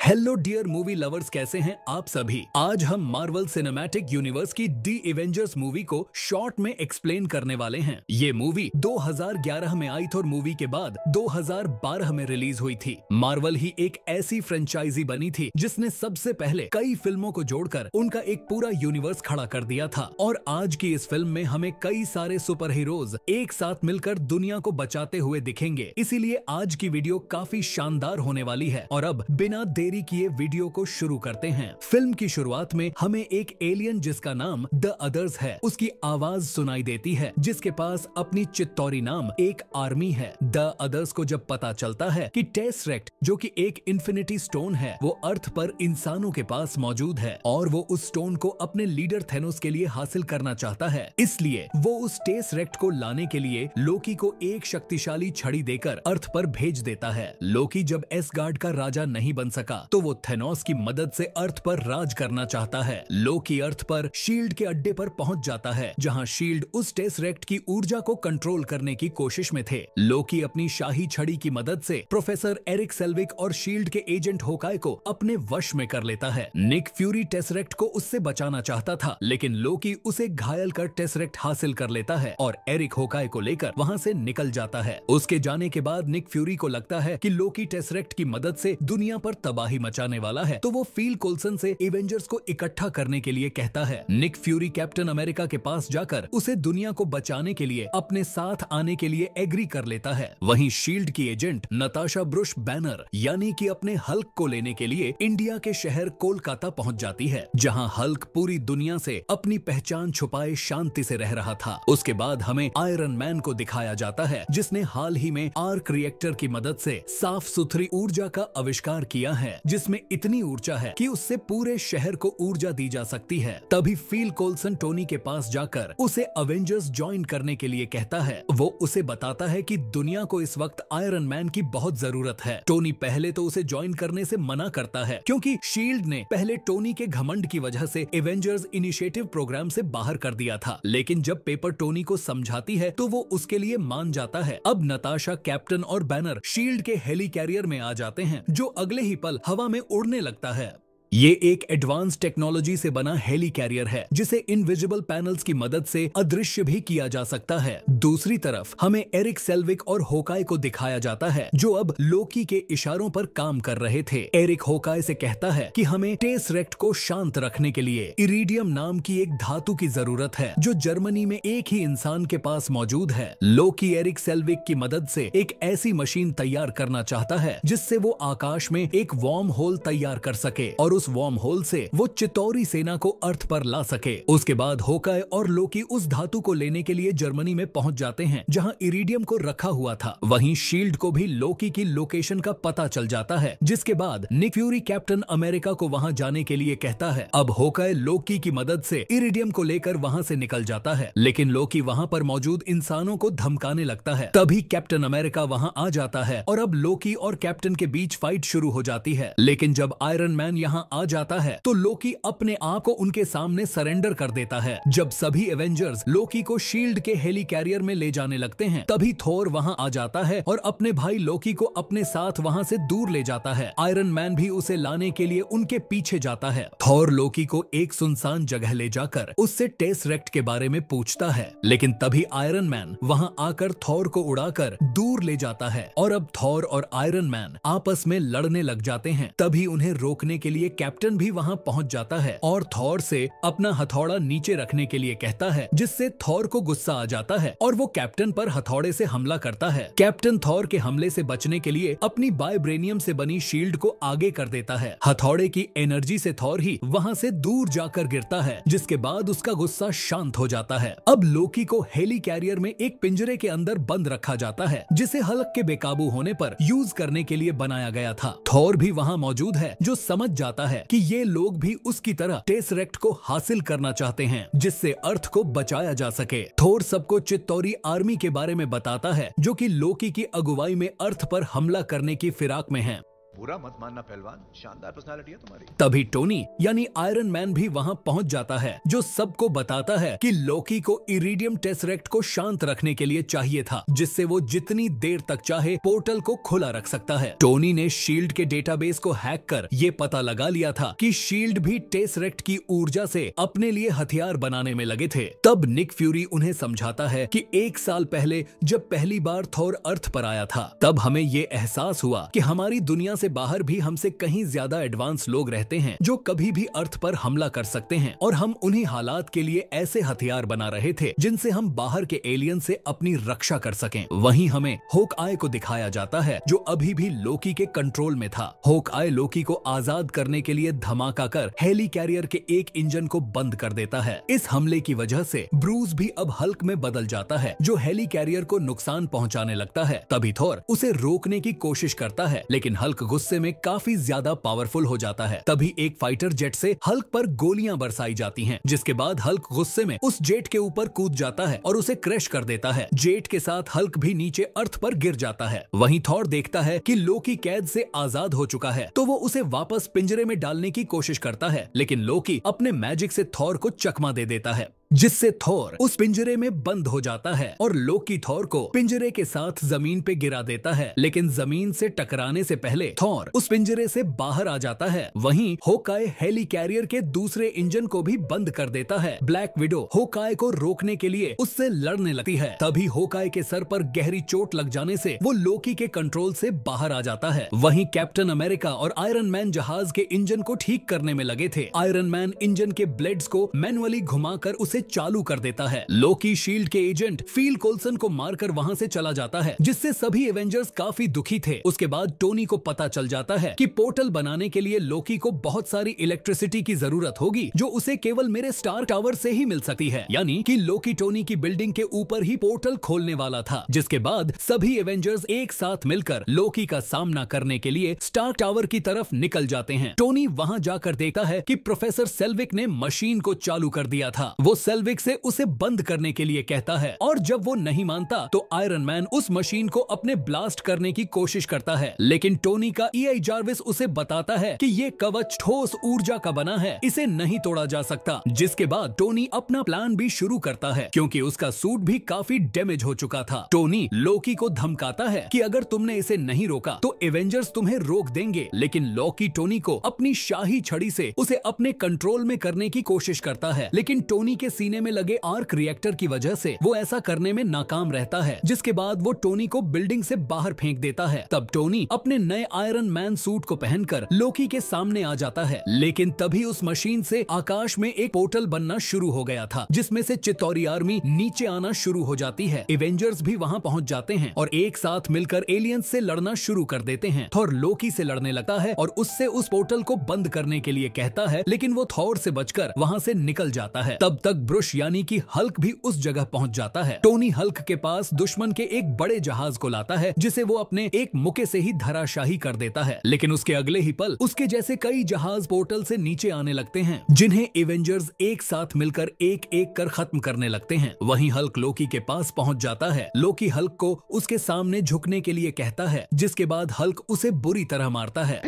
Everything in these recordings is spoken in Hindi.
हेलो डियर मूवी लवर्स, कैसे हैं आप सभी। आज हम मार्वल सिनेमैटिक यूनिवर्स की दी एवेंजर्स मूवी को शॉर्ट में एक्सप्लेन करने वाले हैं। ये मूवी 2011 में आई थी और मूवी के बाद 2012 में रिलीज हुई थी। मार्वल ही एक ऐसी फ्रेंचाइजी बनी थी जिसने सबसे पहले कई फिल्मों को जोड़कर उनका एक पूरा यूनिवर्स खड़ा कर दिया था। और आज की इस फिल्म में हमें कई सारे सुपर हीरोज एक साथ मिलकर दुनिया को बचाते हुए दिखेंगे। इसीलिए आज की वीडियो काफी शानदार होने वाली है। और अब बिना देरी किए वीडियो को शुरू करते हैं। फिल्म की शुरुआत में हमें एक एलियन जिसका नाम द अदर्स है उसकी आवाज सुनाई देती है, जिसके पास अपनी चित्तौरी नाम एक आर्मी है। द अदर्स को जब पता चलता है कि टेसरेक्ट जो कि एक इन्फिनिटी स्टोन है वो अर्थ पर इंसानों के पास मौजूद है और वो उस स्टोन को अपने लीडर थेनोस के लिए हासिल करना चाहता है, इसलिए वो उस टेसरेक्ट को लाने के लिए लोकी को एक शक्तिशाली छड़ी देकर अर्थ पर भेज देता है। लोकी जब एसगार्ड का राजा नहीं बन सका तो वो थेनोस की मदद से अर्थ पर राज करना चाहता है। लोकी अर्थ पर शील्ड के अड्डे पर पहुंच जाता है, जहां शील्ड उस टेसरेक्ट की ऊर्जा को कंट्रोल करने की कोशिश में थे। लोकी अपनी शाही छड़ी की मदद से प्रोफेसर एरिक सेल्विक और शील्ड के एजेंट होकाई को अपने वश में कर लेता है। निक फ्यूरी टेसरेक्ट को उससे बचाना चाहता था, लेकिन लोकी उसे घायल कर टेसरेक्ट हासिल कर लेता है और एरिक होकाई को लेकर वहां से निकल जाता है। उसके जाने के बाद निक फ्यूरी को लगता है कि लोकी टेसरेक्ट की मदद से दुनिया पर तबाही मचाने वाला है, तो वो फिल कोल्सन से एवेंजर्स को इकट्ठा करने के लिए कहता है। निक फ्यूरी कैप्टन अमेरिका के पास जाकर उसे दुनिया को बचाने के लिए अपने साथ आने के लिए एग्री कर लेता है। वहीं शील्ड की एजेंट नताशा ब्रुश बैनर यानी कि अपने हल्क को लेने के लिए इंडिया के शहर कोलकाता पहुंच जाती है, जहां हल्क पूरी दुनिया से अपनी पहचान छुपाए शांति से रह रहा था। उसके बाद हमें आयरन मैन को दिखाया जाता है, जिसने हाल ही में आर्क रिएक्टर की मदद से साफ सुथरी ऊर्जा का आविष्कार किया है, जिसमें इतनी ऊर्जा है कि उससे पूरे शहर को ऊर्जा दी जा सकती है। तभी फिल कोल्सन टोनी के पास जाकर उसे अवेंजर्स ज्वाइन करने के लिए कहता है। वो उसे बताता है कि दुनिया को इस वक्त आयरन मैन की बहुत जरूरत है। टोनी पहले तो उसे ज्वाइन करने से मना करता है, क्योंकि शील्ड ने पहले टोनी के घमंड की वजह से एवेंजर्स इनिशिएटिव प्रोग्राम से बाहर कर दिया था। लेकिन जब पेपर टोनी को समझाती है तो वो उसके लिए मान जाता है। अब नताशा, कैप्टन और बैनर शील्ड के हेली कैरियर में आ जाते हैं, जो अगले ही पल हवा में उड़ने लगता है। ये एक एडवांस टेक्नोलॉजी से बना हेली कैरियर है, जिसे इनविजिबल पैनल्स की मदद से अदृश्य भी किया जा सकता है। दूसरी तरफ हमें एरिक सेल्विक और होकाई को दिखाया जाता है, जो अब लोकी के इशारों पर काम कर रहे थे। एरिक होकाई से कहता है कि हमें टेसरेक्ट को शांत रखने के लिए इरिडियम नाम की एक धातु की जरूरत है, जो जर्मनी में एक ही इंसान के पास मौजूद है। लोकी एरिक सेल्विक की मदद से एक ऐसी मशीन तैयार करना चाहता है जिससे वो आकाश में एक वार्म होल तैयार कर सके और उस वार्म होल से वो चितौरी सेना को अर्थ पर ला सके। उसके बाद होकाई और लोकी उस धातु को लेने के लिए जर्मनी में पहुंच जाते हैं, जहां इरिडियम को रखा हुआ था। वहीं शील्ड को भी लोकी की लोकेशन का पता चल जाता है, जिसके बाद निक फ्यूरी कैप्टन अमेरिका को वहां जाने के लिए कहता है। अब होकाई लोकी की मदद से इरिडियम को लेकर वहां से निकल जाता है, लेकिन लोकी वहां पर मौजूद इंसानों को धमकाने लगता है। तभी कैप्टन अमेरिका वहां आ जाता है और अब लोकी और कैप्टन के बीच फाइट शुरू हो जाती है। लेकिन जब आयरन मैन यहां आ जाता है तो लोकी अपने आप को उनके सामने सरेंडर कर देता है। जब सभी एवेंजर्स लोकी को शील्ड के हेली कैरियर में ले जाने लगते हैं, तभी थोर वहां आ जाता है और अपने भाई लोकी को अपने साथ वहां से दूर ले जाता है। आयरन मैन भी उसे लाने के लिए उनके पीछे जाता है। थोर लोकी को एक सुनसान जगह ले जाकर उससे टेसरेक्ट के बारे में पूछता है, लेकिन तभी आयरन मैन वहां आकर थोर को उड़ाकर दूर ले जाता है और अब थोर और आयरन मैन आपस में लड़ने लग जाते हैं। तभी उन्हें रोकने के लिए कैप्टन भी वहां पहुंच जाता है और थॉर से अपना हथौड़ा नीचे रखने के लिए कहता है, जिससे थॉर को गुस्सा आ जाता है और वो कैप्टन पर हथौड़े से हमला करता है। कैप्टन थॉर के हमले से बचने के लिए अपनी वाइब्रेनियम से बनी शील्ड को आगे कर देता है। हथौड़े की एनर्जी से थॉर ही वहां से दूर जाकर गिरता है, जिसके बाद उसका गुस्सा शांत हो जाता है। अब लोकी को हेली कैरियर में एक पिंजरे के अंदर बंद रखा जाता है, जिसे हल्क के बेकाबू होने पर यूज करने के लिए बनाया गया था। थॉर भी वहां मौजूद है, जो समझ जाता है कि ये लोग भी उसकी तरह टेसरेक्ट को हासिल करना चाहते हैं, जिससे अर्थ को बचाया जा सके। थोर सबको चित्तौरी आर्मी के बारे में बताता है, जो कि लोकी की अगुवाई में अर्थ पर हमला करने की फिराक में है। बुरा मत मानना पहलवान, शानदार पर्सनालिटी है तुम्हारी। तभी टोनी यानी आयरन मैन भी वहां पहुंच जाता है, जो सबको बताता है कि लोकी को इरिडियम टेसरेक्ट को शांत रखने के लिए चाहिए था, जिससे वो जितनी देर तक चाहे पोर्टल को खुला रख सकता है। टोनी ने शील्ड के डेटाबेस को हैक कर ये पता लगा लिया था कि शील्ड भी टेसरेक्ट की ऊर्जा से अपने लिए हथियार बनाने में लगे थे। तब निक फ्यूरी उन्हें समझाता है कि 1 साल पहले जब पहली बार थॉर अर्थ पर आया था, तब हमें ये एहसास हुआ कि हमारी दुनिया से बाहर भी हमसे कहीं ज्यादा एडवांस लोग रहते हैं जो कभी भी अर्थ पर हमला कर सकते हैं, और हम उन्हीं हालात के लिए ऐसे हथियार बना रहे थे जिनसे हम बाहर के एलियन से अपनी रक्षा कर सकें। वहीं हमें होक आय को दिखाया जाता है, जो अभी भी लोकी के कंट्रोल में था। होक आय लोकी को आजाद करने के लिए धमाका कर हेली कैरियर के एक इंजन को बंद कर देता है। इस हमले की वजह से ब्रूस भी अब हल्क में बदल जाता है, जो हेली कैरियर को नुकसान पहुंचाने लगता है। तभी थॉर उसे रोकने की कोशिश करता है, लेकिन हल्क गुस्से में काफी ज्यादा पावरफुल हो जाता है। तभी एक फाइटर जेट से हल्क पर गोलियां बरसाई जाती हैं, जिसके बाद हल्क गुस्से में उस जेट के ऊपर कूद जाता है और उसे क्रैश कर देता है। जेट के साथ हल्क भी नीचे अर्थ पर गिर जाता है। वहीं थॉर देखता है कि लोकी कैद से आजाद हो चुका है, तो वो उसे वापस पिंजरे में डालने की कोशिश करता है, लेकिन लोकी अपने मैजिक से थॉर को चकमा दे देता है, जिससे थॉर उस पिंजरे में बंद हो जाता है और लोकी थॉर को पिंजरे के साथ जमीन पे गिरा देता है। लेकिन जमीन से टकराने से पहले थॉर उस पिंजरे से बाहर आ जाता है। वहीं होकाय हेली कैरियर के दूसरे इंजन को भी बंद कर देता है। ब्लैक विडो होकाय को रोकने के लिए उससे लड़ने लगती है। तभी होकाय के सर पर गहरी चोट लग जाने से वो लोकी के कंट्रोल से बाहर आ जाता है। वहीं कैप्टन अमेरिका और आयरन मैन जहाज के इंजन को ठीक करने में लगे थे। आयरन मैन इंजन के ब्लेड्स को मैनुअली घुमाकर उसे चालू कर देता है। लोकी शील्ड के एजेंट फील कोल्सन को मारकर वहां से चला जाता है, जिससे सभी एवेंजर्स काफी दुखी थे। उसके बाद टोनी को पता चल जाता है कि पोर्टल बनाने के लिए लोकी को बहुत सारी इलेक्ट्रिसिटी की जरूरत होगी, जो उसे केवल मेरे स्टार टावर से ही मिल सकती है। यानी कि लोकी टोनी की बिल्डिंग के ऊपर ही पोर्टल खोलने वाला था, जिसके बाद सभी एवेंजर्स एक साथ मिलकर लोकी का सामना करने के लिए स्टार टावर की तरफ निकल जाते हैं। टोनी वहां जाकर देखता है कि प्रोफेसर सेल्विक ने मशीन को चालू कर दिया था। वो सेल्विक से उसे बंद करने के लिए कहता है, और जब वो नहीं मानता तो आयरन मैन उस मशीन को अपने ब्लास्ट करने की कोशिश करता है, लेकिन टोनी का ईआई जार्विस उसे बताता है कि ये कवच ठोस ऊर्जा का बना है, इसे नहीं तोड़ा जा सकता। जिसके बाद टोनी अपना प्लान भी शुरू करता है, क्योंकि उसका सूट भी काफी डैमेज हो चुका था। टोनी लोकी को धमकाता है कि अगर तुमने इसे नहीं रोका तो एवेंजर्स तुम्हें रोक देंगे, लेकिन लोकी टोनी को अपनी शाही छड़ी से उसे अपने कंट्रोल में करने की कोशिश करता है, लेकिन टोनी के सीने में लगे आर्क रिएक्टर की वजह से वो ऐसा करने में नाकाम रहता है। जिसके बाद वो टोनी को बिल्डिंग से बाहर फेंक देता है। तब टोनी अपने नए आयरन मैन सूट को पहनकर लोकी के सामने आ जाता है, लेकिन तभी उस मशीन से आकाश में एक पोर्टल बनना शुरू हो गया था, जिसमें से चितौरी आर्मी नीचे आना शुरू हो जाती है। एवेंजर्स भी वहां पहुंच जाते हैं और एक साथ मिलकर एलियंस से लड़ना शुरू कर देते हैं। थॉर लोकी से लड़ने लगता है और उससे उस पोर्टल को बंद करने के लिए कहता है, लेकिन वो थॉर से बचकर वहां से निकल जाता है। तब तक ब्रुश यानी कि हल्क भी उस जगह पहुंच जाता है। टोनी हल्क के पास दुश्मन के एक बड़े जहाज को लाता है, जिसे वो अपने एक मुक्के से ही धराशाही कर देता है, लेकिन उसके अगले ही पल उसके जैसे कई जहाज पोर्टल से नीचे आने लगते हैं, जिन्हें एवेंजर्स एक साथ मिलकर एक एक कर खत्म करने लगते हैं। वहीं हल्क लोकी के पास पहुंच जाता है। लोकी हल्क को उसके सामने झुकने के लिए कहता है, जिसके बाद हल्क उसे बुरी तरह मारता है।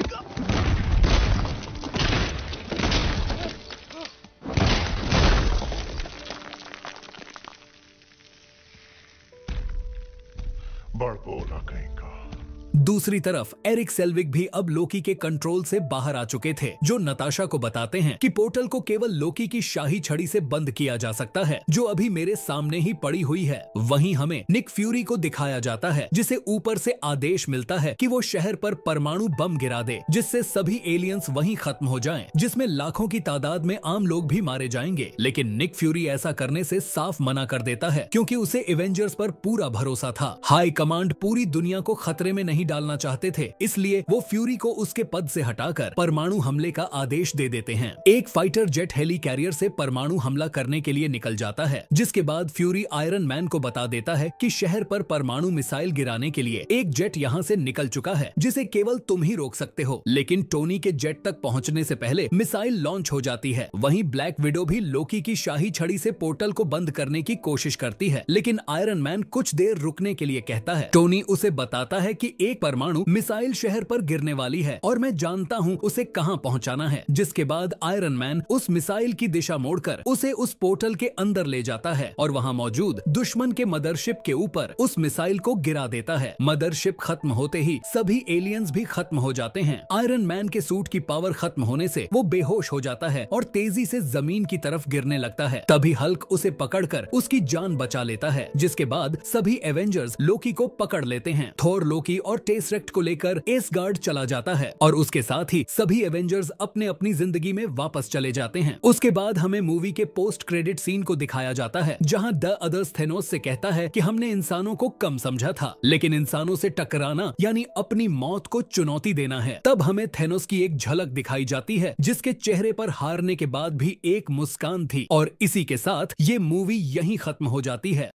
बड़बोला कहीं का। दूसरी तरफ एरिक सेल्विक भी अब लोकी के कंट्रोल से बाहर आ चुके थे, जो नताशा को बताते हैं कि पोर्टल को केवल लोकी की शाही छड़ी से बंद किया जा सकता है, जो अभी मेरे सामने ही पड़ी हुई है। वहीं हमें निक फ्यूरी को दिखाया जाता है, जिसे ऊपर से आदेश मिलता है कि वो शहर पर परमाणु बम गिरा दे, जिससे सभी एलियंस वहीं खत्म हो जाएं, जिसमें लाखों की तादाद में आम लोग भी मारे जाएंगे। लेकिन निक फ्यूरी ऐसा करने से साफ मना कर देता है, क्योंकि उसे एवेंजर्स पर पूरा भरोसा था। हाई कमांड पूरी दुनिया को खतरे में नहीं डालना चाहते थे, इसलिए वो फ्यूरी को उसके पद से हटाकर परमाणु हमले का आदेश दे देते हैं। एक फाइटर जेट हेली कैरियर से परमाणु हमला करने के लिए निकल जाता है, जिसके बाद फ्यूरी आयरन मैन को बता देता है कि शहर पर परमाणु मिसाइल गिराने के लिए एक जेट यहाँ से निकल चुका है, जिसे केवल तुम ही रोक सकते हो। लेकिन टोनी के जेट तक पहुँचने से पहले मिसाइल लॉन्च हो जाती है। वहीं ब्लैक विडो भी लोकी की शाही छड़ी से पोर्टल को बंद करने की कोशिश करती है, लेकिन आयरन मैन कुछ देर रुकने के लिए कहता है। टोनी उसे बताता है कि एक परमाणु मिसाइल शहर पर गिरने वाली है और मैं जानता हूँ उसे कहाँ पहुँचाना है। जिसके बाद आयरन मैन उस मिसाइल की दिशा मोड़कर उसे उस पोर्टल के अंदर ले जाता है और वहाँ मौजूद दुश्मन के मदरशिप के ऊपर उस मिसाइल को गिरा देता है। मदरशिप खत्म होते ही सभी एलियंस भी खत्म हो जाते हैं। आयरन मैन के सूट की पावर खत्म होने से वो बेहोश हो जाता है और तेजी से जमीन की तरफ गिरने लगता है। तभी हल्क उसे पकड़कर उसकी जान बचा लेता है। जिसके बाद सभी एवेंजर्स लोकी को पकड़ लेते हैं। थोर लोकी और टेसरेक्ट को लेकर एसगार्ड चला जाता है और उसके साथ ही सभी एवेंजर्स अपने अपनी जिंदगी में वापस चले जाते हैं। उसके बाद हमें मूवी के पोस्ट क्रेडिट सीन को दिखाया जाता है जहां द अदर्स थेनोस से कहता है कि हमने इंसानों को कम समझा था, लेकिन इंसानों से टकराना यानी अपनी मौत को चुनौती देना है। तब हमें थेनोस की एक झलक दिखाई जाती है जिसके चेहरे पर हारने के बाद भी एक मुस्कान थी और इसी के साथ ये मूवी यहीं खत्म हो जाती है।